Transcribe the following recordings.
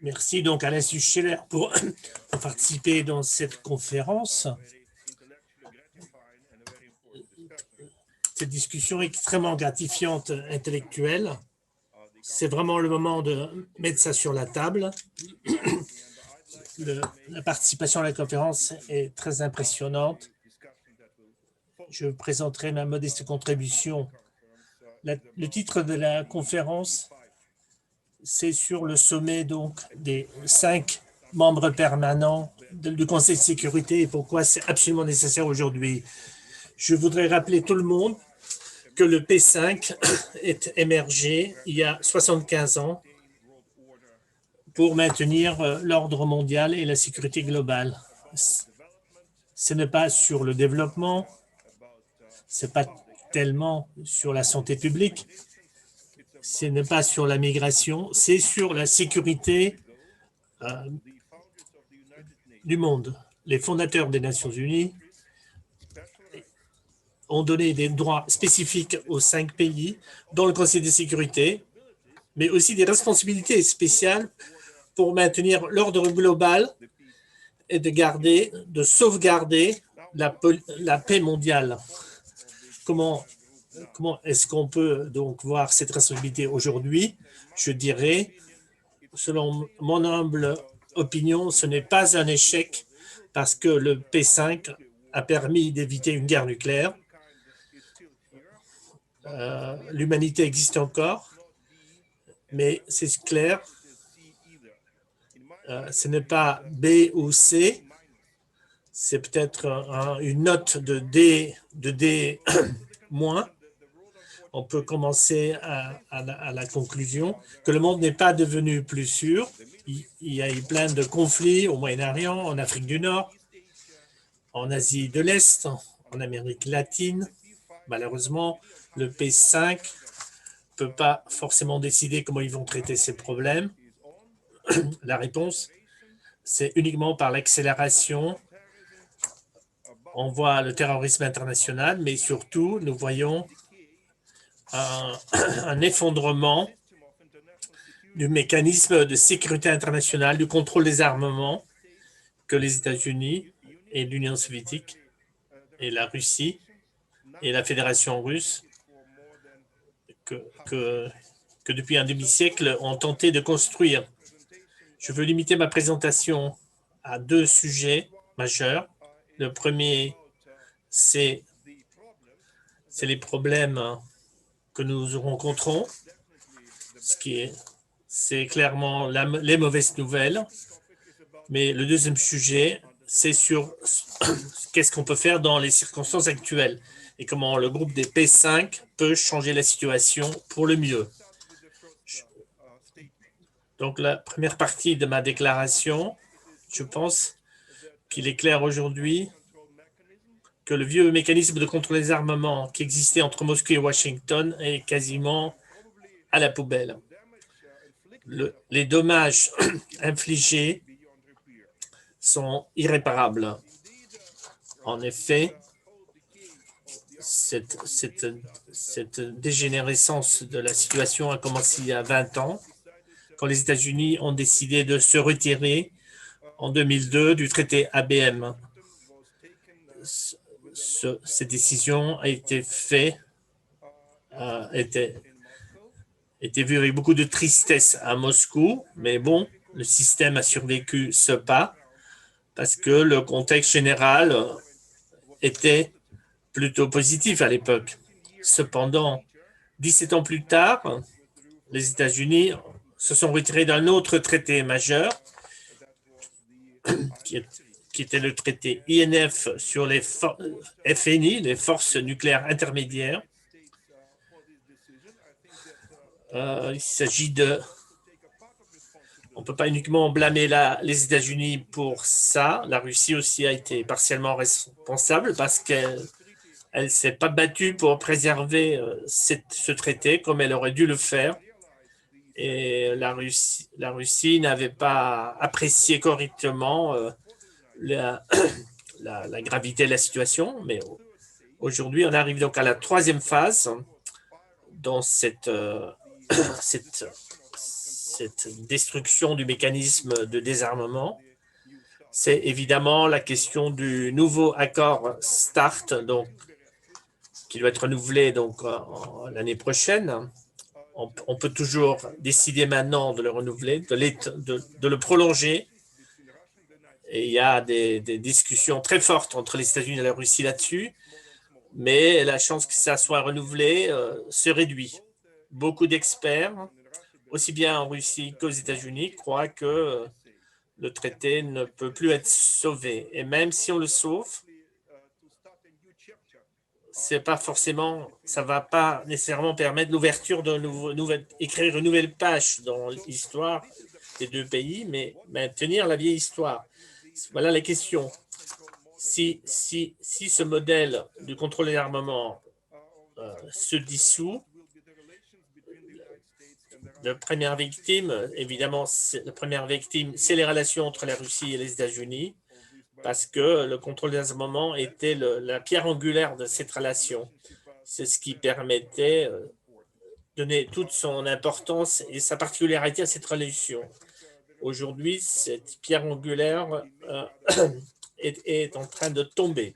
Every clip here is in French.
Merci donc à l'Institut Scheller pour participer dans cette conférence. Cette discussion est extrêmement gratifiante, intellectuelle. C'est vraiment le moment de mettre ça sur la table. La participation à la conférence est très impressionnante. Je présenterai ma modeste contribution. Le titre de la conférence, c'est sur le sommet donc des 5 membres permanents du Conseil de sécurité et pourquoi c'est absolument nécessaire aujourd'hui. Je voudrais rappeler tout le monde que le P5 est émergé il y a 75 ans pour maintenir l'ordre mondial et la sécurité globale. Ce n'est pas sur le développement, ce n'est pas tellement sur la santé publique, ce n'est pas sur la migration, c'est sur la sécurité du monde. Les fondateurs des Nations Unies ont donné des droits spécifiques aux 5 pays dans le Conseil de sécurité, mais aussi des responsabilités spéciales pour maintenir l'ordre global et de sauvegarder la paix mondiale. Comment est-ce qu'on peut donc voir cette responsabilité aujourd'hui? Je dirais, selon mon humble opinion, ce n'est pas un échec parce que le P5 a permis d'éviter une guerre nucléaire. L'humanité existe encore, mais c'est clair, ce n'est pas B ou C, c'est peut-être une note de D moins. On peut commencer à la conclusion que le monde n'est pas devenu plus sûr. Il y a eu plein de conflits au Moyen-Orient, en Afrique du Nord, en Asie de l'Est, en Amérique latine. Malheureusement, le P5 ne peut pas forcément décider comment ils vont traiter ces problèmes. La réponse, c'est uniquement par l'accélération. On voit le terrorisme international, mais surtout, nous voyons un effondrement du mécanisme de sécurité internationale, du contrôle des armements que les États-Unis et l'Union soviétique et la Russie et la Fédération russe que depuis un demi-siècle ont tenté de construire. Je veux limiter ma présentation à 2 sujets majeurs. Le premier, c'est les problèmes que nous rencontrons, c'est clairement les mauvaises nouvelles. Mais le deuxième sujet, c'est sur qu'est-ce qu'on peut faire dans les circonstances actuelles et comment le groupe des P5 peut changer la situation pour le mieux. Donc, la première partie de ma déclaration, je pense qu'il est clair aujourd'hui que le vieux mécanisme de contrôle des armements qui existait entre Moscou et Washington est quasiment à la poubelle. Les dommages infligés sont irréparables. En effet, cette dégénérescence de la situation a commencé il y a 20 ans, quand les États-Unis ont décidé de se retirer en 2002 du traité ABM. Cette décision a été vue avec beaucoup de tristesse à Moscou, mais bon, le système a survécu ce pas parce que le contexte général était plutôt positif à l'époque. Cependant, 17 ans plus tard, les États-Unis se sont retirés d'un autre traité majeur qui était le traité INF sur les FNI, les forces nucléaires intermédiaires. Il s'agit de... On ne peut pas uniquement blâmer les États-Unis pour ça. La Russie aussi a été partiellement responsable parce qu'elle ne s'est pas battue pour préserver ce traité comme elle aurait dû le faire. Et la Russie n'avait pas apprécié correctement la gravité de la situation. Mais aujourd'hui, on arrive donc à la 3e phase dans cette cette destruction du mécanisme de désarmement. C'est évidemment la question du nouveau accord START, donc, qui doit être renouvelé donc, l'année prochaine. On peut toujours décider maintenant de le renouveler, de le prolonger. Et il y a des discussions très fortes entre les États-Unis et la Russie là-dessus, mais la chance que ça soit renouvelé se réduit. Beaucoup d'experts, aussi bien en Russie qu'aux États-Unis, croient que le traité ne peut plus être sauvé. Et même si on le sauve, c'est pas forcément, ça va pas nécessairement permettre l'ouverture écrire une nouvelle page dans l'histoire des deux pays, mais maintenir la vieille histoire. Voilà la question. Si ce modèle du contrôle des armements se dissout, la première victime, évidemment, la première victime, c'est les relations entre la Russie et les États-Unis, parce que le contrôle des armements était la pierre angulaire de cette relation. C'est ce qui permettait de donner toute son importance et sa particularité à cette relation. Aujourd'hui, cette pierre angulaire est en train de tomber.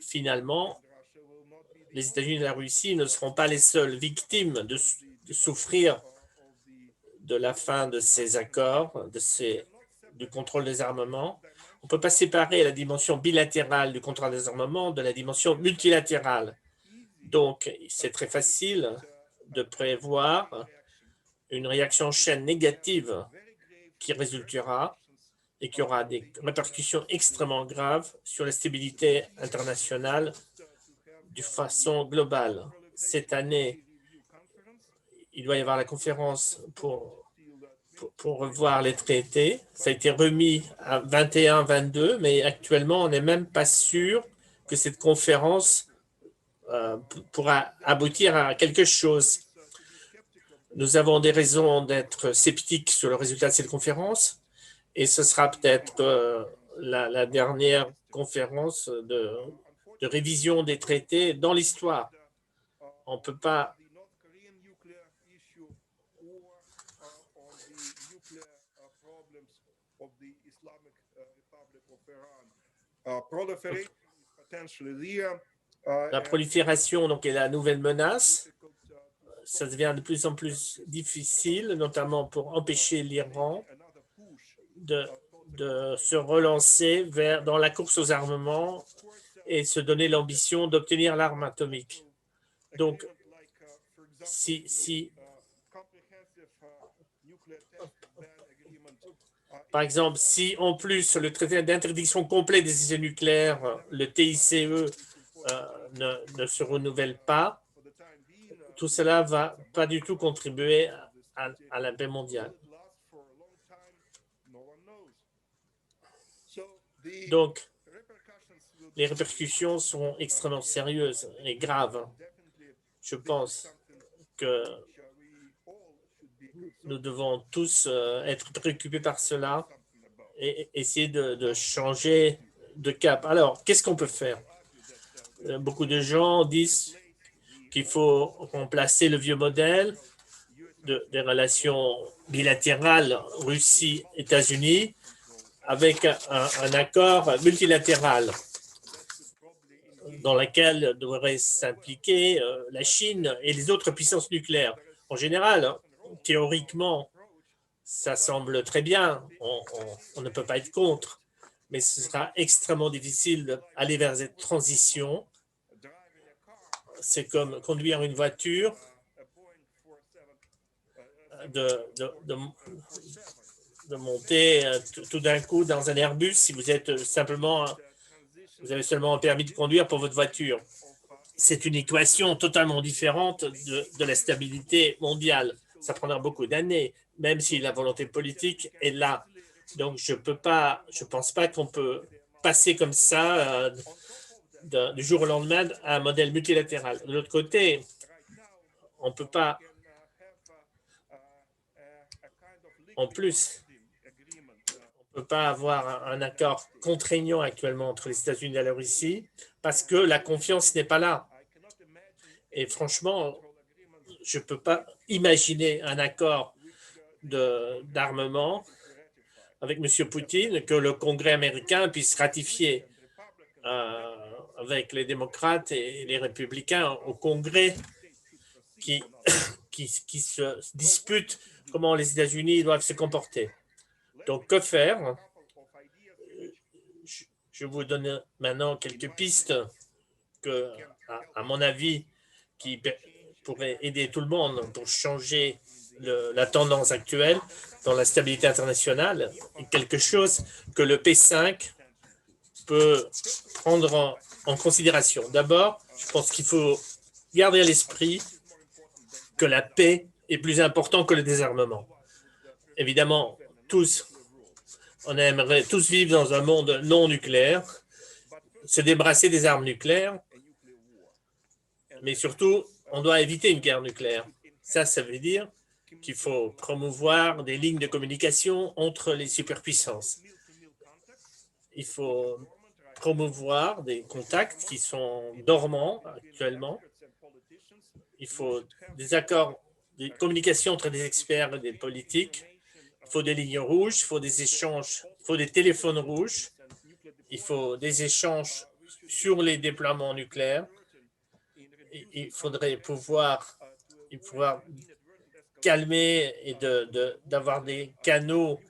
Finalement, les États-Unis et la Russie ne seront pas les seules victimes de souffrir de la fin de ces accords, du contrôle des armements. On ne peut pas séparer la dimension bilatérale du contrôle des armements de la dimension multilatérale. Donc, c'est très facile de prévoir une réaction en chaîne négative qui résultera et qui aura des répercussions extrêmement graves sur la stabilité internationale de façon globale. Cette année, il doit y avoir la conférence pour revoir les traités. Ça a été remis à 21-22, mais actuellement, on n'est même pas sûr que cette conférence pourra aboutir à quelque chose. Nous avons des raisons d'être sceptiques sur le résultat de cette conférence et ce sera peut-être la dernière conférence de révision des traités dans l'histoire. On ne peut pas la prolifération donc, est la nouvelle menace. Ça devient de plus en plus difficile, notamment pour empêcher l'Iran de se relancer dans la course aux armements et se donner l'ambition d'obtenir l'arme atomique. Donc, par exemple, si en plus le traité d'interdiction complète des essais nucléaires, le TICE, ne se renouvelle pas, tout cela ne va pas du tout contribuer à la paix mondiale. Donc, les répercussions sont extrêmement sérieuses et graves. Je pense que nous devons tous être préoccupés par cela et essayer de changer de cap. Alors, qu'est-ce qu'on peut faire? Beaucoup de gens disent qu'il faut remplacer le vieux modèle des relations bilatérales Russie-États-Unis avec un accord multilatéral dans lequel devrait s'impliquer la Chine et les autres puissances nucléaires. En général, théoriquement, ça semble très bien, on ne peut pas être contre, mais ce sera extrêmement difficile d'aller vers cette transition. C'est comme conduire une voiture, de monter tout d'un coup dans un Airbus si vous êtes vous avez seulement un permis de conduire pour votre voiture. C'est une équation totalement différente de la stabilité mondiale. Ça prendra beaucoup d'années, même si la volonté politique est là. Donc, je pense pas qu'on peut passer comme ça du jour au lendemain à un modèle multilatéral. De l'autre côté, on ne peut pas, en plus, on ne peut pas avoir un accord contraignant actuellement entre les États-Unis et la Russie parce que la confiance n'est pas là. Et franchement, je ne peux pas imaginer un accord d'armement avec M. Poutine, que le Congrès américain puisse ratifier avec les démocrates et les républicains au Congrès qui se disputent comment les États-Unis doivent se comporter. Donc, que faire? Je vous donne maintenant quelques pistes que, à mon avis, qui pourraient aider tout le monde pour changer la tendance actuelle dans la stabilité internationale, et quelque chose que le P5 peut prendre en considération. D'abord, je pense qu'il faut garder à l'esprit que la paix est plus importante que le désarmement. Évidemment, on aimerait tous vivre dans un monde non nucléaire, se débarrasser des armes nucléaires, mais surtout, on doit éviter une guerre nucléaire. Ça veut dire qu'il faut promouvoir des lignes de communication entre les superpuissances. Il faut promouvoir des contacts qui sont dormants actuellement. Il faut des accords, des communications entre des experts et des politiques. Il faut des lignes rouges, il faut des échanges, il faut des téléphones rouges, il faut des échanges sur les déploiements nucléaires. Il faudrait pouvoir calmer et d'avoir des canaux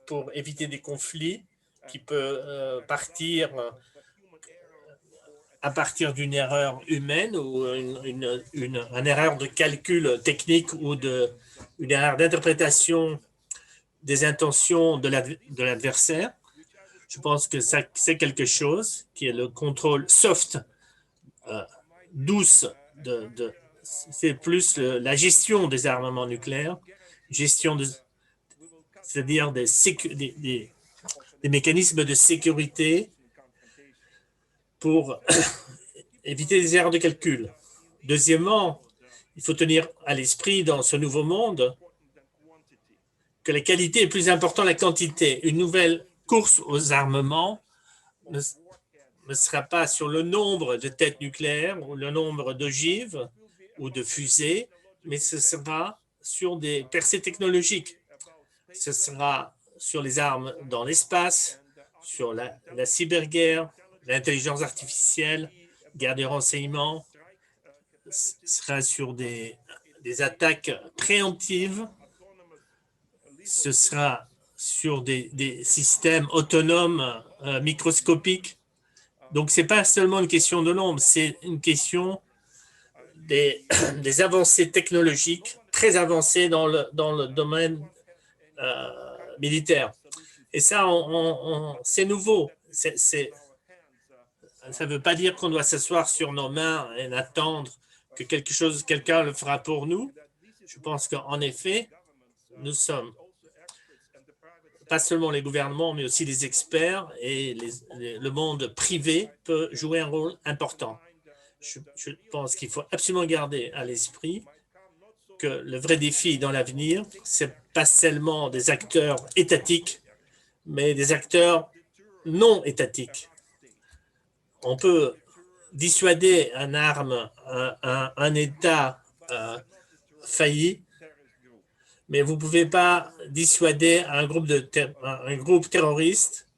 pour éviter des conflits qui peuvent partir à partir d'une erreur humaine ou une erreur de calcul technique ou une erreur d'interprétation des intentions de l'adversaire. Je pense que c'est quelque chose qui est le contrôle soft, douce, c'est plus la gestion des armements nucléaires, c'est-à-dire des mécanismes de sécurité pour éviter des erreurs de calcul. Deuxièmement, il faut tenir à l'esprit dans ce nouveau monde que la qualité est plus importante que la quantité. Une nouvelle course aux armements ne sera pas sur le nombre de têtes nucléaires ou le nombre d'ogives ou de fusées, mais ce sera sur des percées technologiques. Ce sera sur les armes dans l'espace, sur la cyberguerre, l'intelligence artificielle, guerre des renseignements, ce sera sur des attaques préemptives, ce sera sur des systèmes autonomes microscopiques. Donc, ce n'est pas seulement une question de nombre, c'est une question des avancées technologiques très avancées dans le domaine militaire. Et ça, c'est nouveau. Ça ne veut pas dire qu'on doit s'asseoir sur nos mains et attendre que quelqu'un le fera pour nous. Je pense qu'en effet, nous sommes pas seulement les gouvernements, mais aussi les experts et le monde privé peut jouer un rôle important. Je pense qu'il faut absolument garder à l'esprit que le vrai défi dans l'avenir, ce n'est pas seulement des acteurs étatiques, mais des acteurs non étatiques. On peut dissuader un État failli, mais vous ne pouvez pas dissuader un groupe terroriste,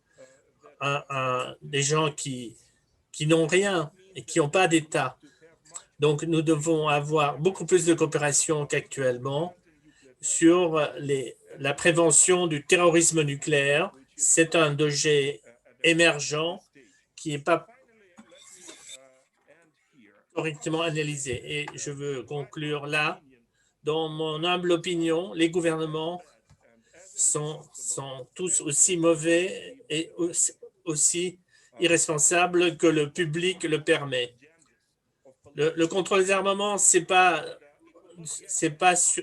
des gens qui n'ont rien et qui n'ont pas d'État. Donc, nous devons avoir beaucoup plus de coopération qu'actuellement sur la prévention du terrorisme nucléaire. C'est un danger émergent qui n'est pas correctement analysé. Et je veux conclure là. Dans mon humble opinion, les gouvernements sont tous aussi mauvais et aussi irresponsables que le public le permet. Le contrôle des armements, c'est pas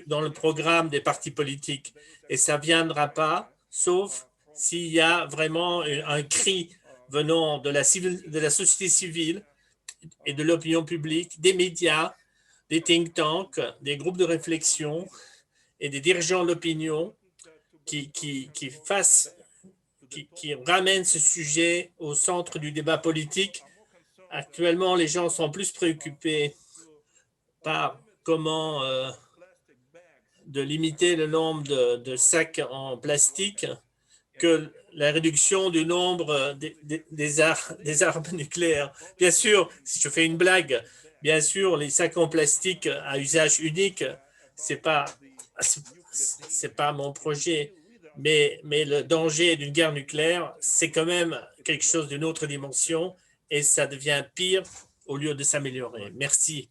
dans le programme des partis politiques et ça ne viendra pas, sauf s'il y a vraiment un cri venant de la société civile et de l'opinion publique, des médias, des think tanks, des groupes de réflexion et des dirigeants de l'opinion qui ramènent ce sujet au centre du débat politique. Actuellement, les gens sont plus préoccupés par comment de limiter le nombre de sacs en plastique que la réduction du nombre des armes nucléaires. Bien sûr, si je fais une blague, bien sûr, les sacs en plastique à usage unique, c'est pas mon projet, mais le danger d'une guerre nucléaire, c'est quand même quelque chose d'une autre dimension et ça devient pire au lieu de s'améliorer. Merci.